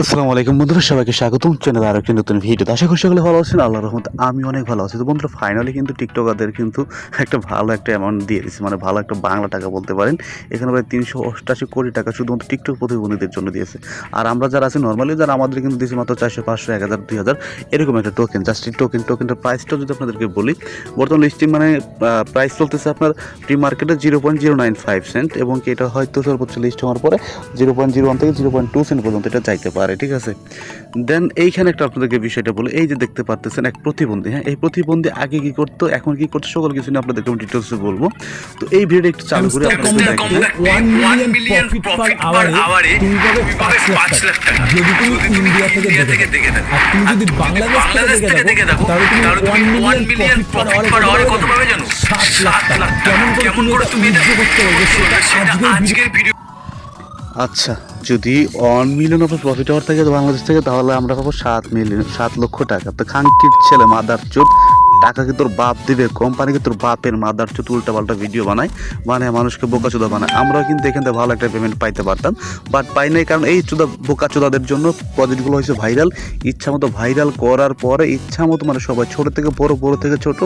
আসসালামু আলাইকুম বন্ধুরা, সবাইকে স্বাগতম চ্যানেল আর একটি নতুন ভিডিওতে। আশা করি সকলে ভালো আছেন। আল্লাহর রহমতে আমি অনেক ভালো আছি। তো বন্ধুরা, ফাইনালি কিন্তু টিকটকারদের কিন্তু একটা ভালো একটা অ্যামাউন্ট দিয়ে দিয়েছে, মানে ভালো একটা বাংলা টাকা বলতে পারেন। এখানে প্রায় 388 কোটি টাকা শুধুমাত্র টিকটক প্রতিবন্ধীদের জন্য দিয়েছে। আর আমরা যারা আছি নর্মালি, যারা আমাদের কিন্তু দিয়েছে মাত্র 400, 500, 1000, 2000 এরকম একটা টোকেন। জাস্ট টোকেনটার প্রাইসটা যদি আপনাদেরকে বলি, বর্তমান লিস্টিং মানে প্রাইস চলতেছে আপনার প্রি মার্কেটে 0.095 সেন্ট, এবং কি এটা হয়তো সর্বোচ্চ লিস্ট হওয়ার পরে 0.01 থেকে 0.2 সেন্ট পর্যন্ত এটা চাইতে পারে, ঠিক আছে। দেন এইখানে একটা আপনাদেরকে বিষয়টা বলে, এই যে দেখতে পাচ্ছেন এক প্রতিবন্ধী, হ্যাঁ, এই প্রতিবন্ধী আগে কি করতো, এখন কি করতো, সকল কিছু নিয়ে আপনাদেরকে আমি ডিটেলসে বলবো। তো এই ভিডিওটা একটু চালু করে আপনাদের 1 মিলিয়ন প্রফিট পার আওয়ারে তুমি পাবে 5 লাখ টাকা যদি তুমি ইন্ডিয়া থেকে দেখে থাকো। আর তুমি যদি বাংলাদেশ থেকে দেখে থাকো তাহলে তুমি 1 মিলিয়ন প্রফিট পার আওয়ারে কত পাবে জানো? 7 লাখ টাকা। কেমন করে তুমি এটা করতে পারবে সেটা আজকের ভিডিও। আচ্ছা, যদি 1 মিলিয়ন আপনার প্রফিট হওয়ার থাকে বাংলাদেশ থেকে, তাহলে আমরা পাবো 7 লক্ষ টাকা। তো খাঙ্কির ছেলে মাদার চোদ, টাকা কি তোর বাপ দিবে? কোম্পানিকে তোর বাপের মাদার চোদ উল্টা পাল্টা ভিডিও বানায়, মানুষকে বোকাচোদা বানায়। আমরাও কিন্তু এখান থেকে ভালো একটা পেমেন্ট পাইতে পারতাম, বাট পাই নাই। কারণ এই বোকাচোদাদের জন্য প্রজেক্টগুলো হয়েছে ভাইরাল। ইচ্ছা মতো ভাইরাল করার পরে ইচ্ছা মতো মানে সবাই ছোট থেকে বড় থেকে ছোট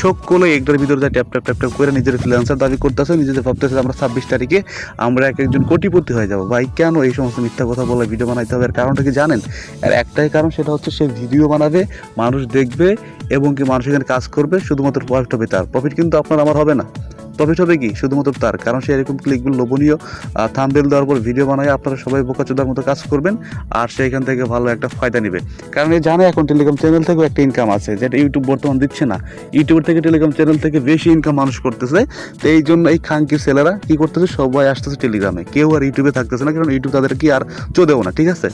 সকলে একটার ভিতরে যায় ট্যাপ ট্যাপ করে নিজের ফ্রিল্যান্সার দাবি করতেছে, নিজেদের ভাবতেছে আমরা 26 তারিখে আমরা একজন কোটিপতি হয়ে যাবো। ভাই কেন এই সমস্ত মিথ্যা কথা বলে ভিডিও বানাইতে হবে? এর কারণটা কি জানেন? আর একটাই কারণ, সেটা হচ্ছে সে ভিডিও বানাবে, মানুষ দেখবে, এবং কি মানুষ এখানে কাজ করবে, শুধুমাত্র প্রফিট হবে তার। প্রফিট কিন্তু আপনার আমার হবে না, প্রফিট হবে কি শুধুমাত্র তার। কারণ সে এরকম ক্লিকগুলো লোভনীয় থাম্বনেল দেওয়ার পর ভিডিও বানায়, আপনারা সবাই বোকাচোদার মতো কাজ করবেন, আর সে এখান থেকে ভালো একটা ফায়দা নেবে। কারণ এই জানে এখন টেলিগ্রাম চ্যানেল থেকেও একটা ইনকাম আছে, যেটা ইউটিউব বর্তমান দিচ্ছে না। ইউটিউব থেকে টেলিগ্রাম চ্যানেল থেকে বেশি ইনকাম মানুষ করতেছে। তো এই জন্য এই খাঙ্কির ছেলেরা কি করতেছে, সবাই আসতেছে টেলিগ্রামে, কেউ আর ইউটিউবে থাকতেছে না। কারণ ইউটিউব তাদের কি আর চোদেও না, ঠিক আছে।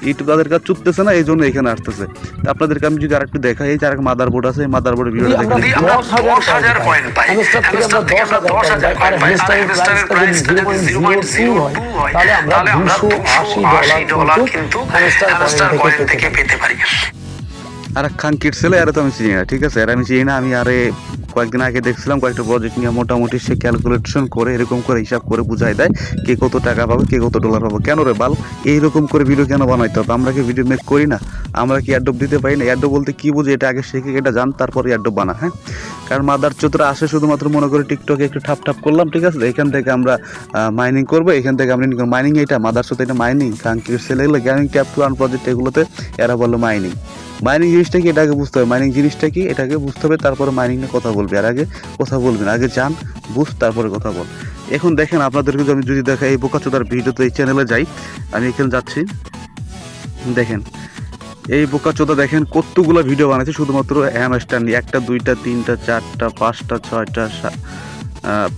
ইউটিউব তাদের কাছে চুটতেছে না, এই জন্য এখানে আসতেছে। আপনাদেরকে আমি যদি আরেকটু দেখাই, এই যে আরেক মাদার বোর্ড আছে, এই মাদার বোর্ডের ভিডিওটা দেখে 10,000 পয়েন্ট পাই। হ্যামস্টার থেকে আমরা 10,000 পয়েন্ট পাই। আর হ্যামস্টারের প্রাইস যদি 0.02 হয় তাহলে আমরা $280 কিন্তু হ্যামস্টার পয়েন্ট থেকে পেতে পারি। আর খাঙ্কির ছেলে, আরে তো আমি চিনি না, ঠিক আছে, আর আমি চিনি না। আমি আরে কয়েকদিন আগে দেখছিলাম কয়েকটা প্রজেক্ট নিয়ে, মোটামুটি সে ক্যালকুলেশন করে এরকম করে হিসাব করে বুঝাই দেয় কে কত টাকা পাবে, কে কত ডলার পাবে। কেন রে বাল, এইরকম করে ভিডিও কেন বানাইতে হবে? আমরা কি ভিডিও মেক করি না? আমরা কি অ্যাডোব দিতে পারি না? অ্যাডোব বলতে কি বুঝি, এটা আগে শিখে এটা জান, তারপরে অ্যাডোব বানা। হ্যাঁ, কারণ মাদার চোদরা আসে শুধুমাত্র মনে করে টিকটকে একটু ঠাপ করলাম, ঠিক আছে, এখান থেকে আমরা মাইনিং করবো, এখান থেকে আমরা মাইনিং, এটা মাদার চোদ, এটা মাইনিং। খাঙ্কির ছেলেগুলো gaming tap to earn project, এগুলোতে এরা বললো মাইনিং। মাইনিং জিনিসটা কি এটাকে বুঝতে হবে, মাইনিং জিনিসটা কি এটাকে বুঝতে হবে, তারপরে মাইনিং নিয়ে কথা বলবি। আর আগে কথা বলবেন, আগে জান, বুঝ, তারপরে কথা বল। এখন দেখেন আপনাদেরকে আমি যদি দেখাই, এই বোকাচোদার ভিডিওতে এই চ্যানেলে যাই, আমি এখানে যাচ্ছি, দেখেন এই বোকাচোদা দেখেন কতগুলো ভিডিও বানাইছে শুধুমাত্র হ্যামস্টার নিয়ে। 1টা 2টা 3টা 4টা 5টা 6টা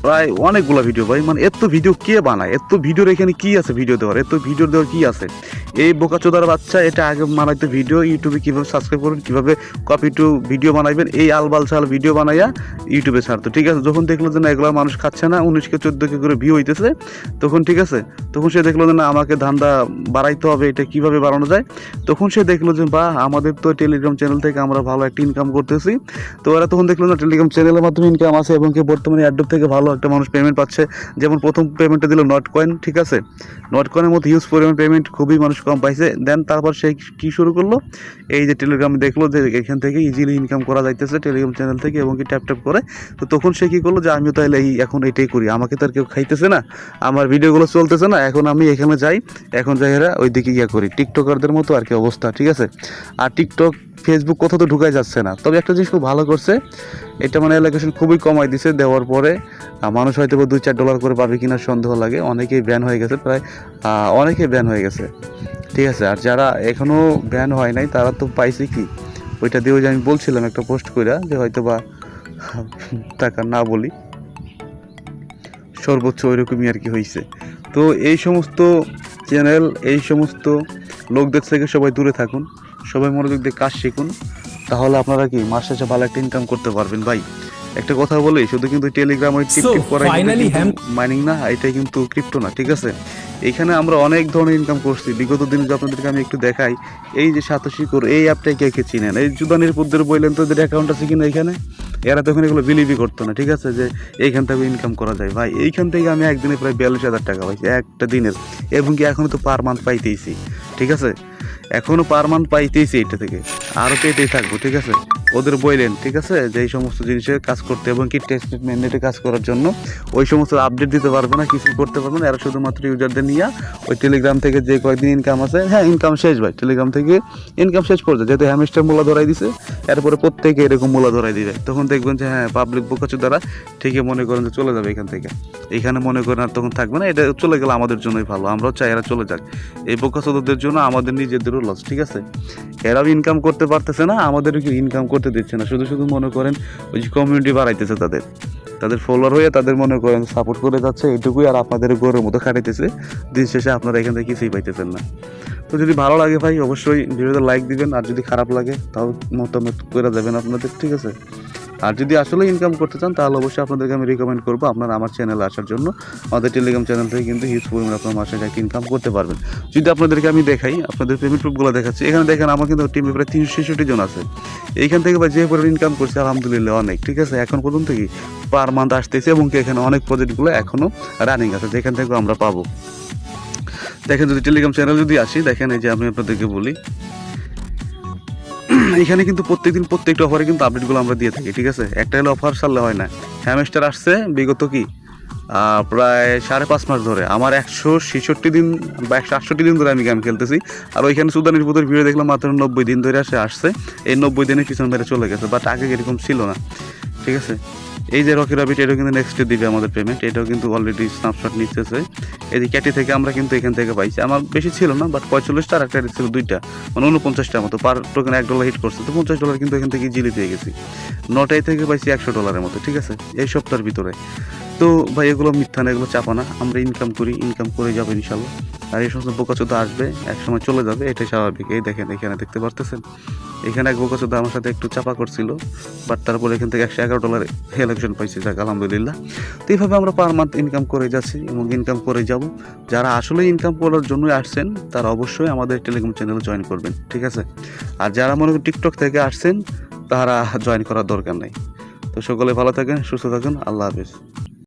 প্রায় অনেকগুলো ভিডিও। ভাই মানে এত ভিডিও কে বানায়? এত ভিডিওর এখানে কি আছে ভিডিও দেওয়ার? এত ভিডিও দেওয়ার কি আছে? এই বোকাচোদার বাচ্চা এটা আগে বানাইতে ভিডিও, ইউটিউবে কীভাবে সাবস্ক্রাইব করবেন, কীভাবে কপি টু ভিডিও বানাইবেন, এই আলবাল ছাল ভিডিও বানাইয়া ইউটিউবে ছাড়তো, ঠিক আছে। যখন দেখলো যে না এগুলো মানুষ খাচ্ছে না, 19কে 14কে করে ভিউ হইতেছে, তখন ঠিক আছে, তখন সে দেখলো যে না আমাকে ধান্দা বাড়াইতে হবে, এটা কীভাবে বাড়ানো যায়। তখন সে দেখলো যে বাহ, আমাদের তো টেলিগ্রাম চ্যানেল থেকে আমরা ভালো একটা ইনকাম করতেছি। তো ওরা তখন দেখলো না টেলিগ্রাম চ্যানেলের মাধ্যমে ইনকাম আছে, এবং কি বর্তমানে অ্যাডোব থেকে ভালো একটা মানুষ পেমেন্ট পাচ্ছে। যেমন প্রথম পেমেন্টটা দিল নট কয়েন, ঠিক আছে, নট কয়েনের মধ্যে হিউজ পরিমাণ পেমেন্ট, খুবই মানুষ কম পাইছে। দেন তারপর সে কি শুরু করলো, এই যে টেলিগ্রামে দেখলো যে এখান থেকে ইজিলি ইনকাম করা যাইতেছে টেলিগ্রাম চ্যানেল থেকে, এবং কি ট্যাপ করে। তো তখন সে কি করলো যে আমিও তাহলে এখন এটাই করি, আমাকে তো আর কেউ খাইতেছে না, আমার ভিডিওগুলো চলতেছে না, এখন আমি এখানে যাই, এখন যাই এরা ওই দিকে ইয়া করি, টিকটকারদের মতো আর কি অবস্থা, ঠিক আছে। আর টিকটক ফেসবুক কোথাও তো ঢুকাই যাচ্ছে না। তবে একটা জিনিস খুব ভালো করছে, এটা মানে অ্যালোকেশন খুবই কমাই দিছে, দেওয়ার পরে মানুষ হয়তো $2-4 করে পাবে কিনা সন্দেহ লাগে। অনেকেই ব্যান হয়ে গেছে, প্রায় অনেকেই ব্যান হয়ে গেছে, ঠিক আছে। আর যারা এখনও ব্যান হয় নাই তারা তো পাইছে কি, ওইটা দিয়ে ওই যে আমি বলছিলাম একটা পোস্ট কইরা যে হয়তো বা টাকা না বলি, সর্বোচ্চ ওইরকমই আর কি হয়েছে। তো এই সমস্ত চ্যানেল, এই সমস্ত লোকদের থেকে সবাই দূরে থাকুন, সবাই মনোযোগ দিয়ে কাজ শিখুন, তাহলে আপনারা কি মাস শেষে ভালো একটা ইনকাম করতে পারবেন। ভাই একটা কথা বলি, শুধু কিন্তু টেলিগ্রাম ওই টিপ করাই মাইনিং না, এটাই কিন্তু ক্রিপ্টো না, ঠিক আছে। এখানে আমরা অনেক ধরনের ইনকাম করছি বিগত দিনে। যে আপনাদেরকে আমি একটু দেখাই, এই যে সাতোশি কোর, এই অ্যাপটাই কে কে চিনেন? এই জুদানির পুদ্দের বললেন তো এদের অ্যাকাউন্ট আছে কিনা এখানে, এরা তখন এগুলো বিলিভই করতো না, ঠিক আছে, যে এইখান থেকে ইনকাম করা যায়। ভাই এইখান থেকে আমি একদিনে প্রায় 42,000 টাকা পাইছি একটা দিনের, এবং কি এখনও তো পার মান্থ পাইতেইছি, ঠিক আছে। এখনো পার মান্থ পাইতেইছি এইটা থেকে, আরও পেতেই থাকবো, ঠিক আছে। ওদের বললেন ঠিক আছে যে এই সমস্ত জিনিসে কাজ করতে এবং কি টেস্ট ম্যান্ডেটে কাজ করার জন্য ওই সমস্ত আপডেট দিতে পারবে না, কিছু করতে পারবে না। এরা শুধুমাত্র ইউজারদের নিয়ে ওই টেলিগ্রাম থেকে যে কয়েকদিন ইনকাম আছে, হ্যাঁ ইনকাম শেষ ভাই, টেলিগ্রাম থেকে ইনকাম শেষ পড়ছে, যেহেতু হ্যামস্টার মূলা ধরাই দিছে, এরপরে প্রত্যেকে এরকম মূলা ধরাই দিবে, তখন দেখবেন যে হ্যাঁ পাবলিক বোকাচু দ্বারা ঠিকই মনে করেন যে চলে যাবে এখান থেকে, এখানে মনে করেন আর তখন থাকবে না। এটা চলে গেলে আমাদের জন্যই ভালো, আমরাও চাই এরা চলে যাক। এই বোকাচোদের জন্য আমাদের নিজেদেরও লস, ঠিক আছে। এরাও ইনকাম করতে পারতেছে না, আমাদেরও কি ইনকাম করতে দিচ্ছে না, শুধু শুধু মনে করেন ওই যে কমিউনিটি বাড়াইতেছে তাদের ফলোয়ার হয়ে তাদের মনে করেন সাপোর্ট করে যাচ্ছে এইটুকুই, আর আপনাদের গরুর মতো খাটাইতেছে, দিন শেষে আপনারা এখান থেকে কিছুই পাইতেছেন না। তো যদি ভালো লাগে ভাই অবশ্যই ভিডিওতে লাইক দিবেন, আর যদি খারাপ লাগে তাও মতামত করে যাবেন আপনাদের, ঠিক আছে। আর যদি আসলে ইনকাম করতে চান তাহলে অবশ্যই আপনাদেরকে আমি রিকমেন্ড করবো আপনারা আমার চ্যানেলে আসার জন্য। আমাদের টেলিগ্রাম চ্যানেল থেকে কিন্তু হিউজ পরিমাণে আপনার মাসে একটা ইনকাম করতে পারবেন। যদি আপনাদেরকে আমি দেখাই, আপনাদের পেমেন্ট প্রুফগুলো দেখাচ্ছি, এখানে দেখেন আমার কিন্তু টিমে প্রায় 366 জন আছে। এইখান থেকে বা যে পরিমাণ ইনকাম করছে আলহামদুলিল্লাহ অনেক, ঠিক আছে। এখন পর্যন্ত কি পার মান্থ আসতেছে এবং কি এখানে অনেক প্রজেক্টগুলো এখনও রানিং আছে যেখান থেকে আমরা পাবো। দেখেন যদি টেলিগ্রাম চ্যানেল যদি আসি, দেখেন এই যে আমি আপনাদেরকে বলি, এখানে কিন্তু প্রত্যেকদিন প্রত্যেকটা অফারে কিন্তু আপডেটগুলো আমরা দিয়ে থাকি, ঠিক আছে। একটা হলে অফার সারলে হয় না। হ্যামস্টার আসছে বিগত কি প্রায় 5.5 মাস ধরে, আমার 166 দিন বা 168 দিন ধরে আমি গেম খেলতেছি। আর ওইখানে সুদানির পুতুর ভিডিও দেখলাম মাত্র 90 দিন ধরে আসছে। এই 90 দিনের পিছন মেরে চলে গেছে, বাট আগে এরকম ছিল না, ঠিক আছে। এই যে রকি রাবিট, এটাও কিন্তু নেক্সটে দিবে আমাদের পেমেন্ট, এটাও কিন্তু অলরেডি স্ন্যাপশট নিতেছে। এই যে ক্যাটি থেকে আমরা কিন্তু এখান থেকে পাইছি, আমার বেশি ছিল না, বাট 45টা আর একটা ছিল 2টা, মানে 49টার মতো পার টোকেন $1 হিট করছে, তো $50 কিন্তু এখান থেকে জিলি পেয়ে গেছি। নটাই থেকে পাইছি $100 মতো, ঠিক আছে, এই সপ্তাহের ভিতরে। তো ভাই এগুলো মিথ্যা না, এগুলো চাপা না, আমরা ইনকাম করি, ইনকাম করে যাবো ইনশাল্লাহ। আর এই সমস্ত বোকাচোদা আসবে, একসময় চলে যাবে, এটাই স্বাভাবিক। এই দেখেন এখানে দেখতে পারতেছেন, এখানে এক বোকাচোদা আমার সাথে একটু চাপা করছিল, বাট তারপরে এখান থেকে $111 ইলেকশন পাইছি, যাক আলহামদুলিল্লাহ। তো এইভাবে আমরা পার মান্থ ইনকাম করে যাচ্ছি এবং ইনকাম করে যাব। যারা আসলে ইনকাম করার জন্যই আসছেন তারা অবশ্যই আমাদের টেলিগ্রাম চ্যানেলে জয়েন করবেন, ঠিক আছে। আর যারা মনে করেন টিকটক থেকে আসছেন তারা জয়েন করার দরকার নেই। তো সকলে ভালো থাকেন, সুস্থ থাকুন, আল্লাহ হাফেজ।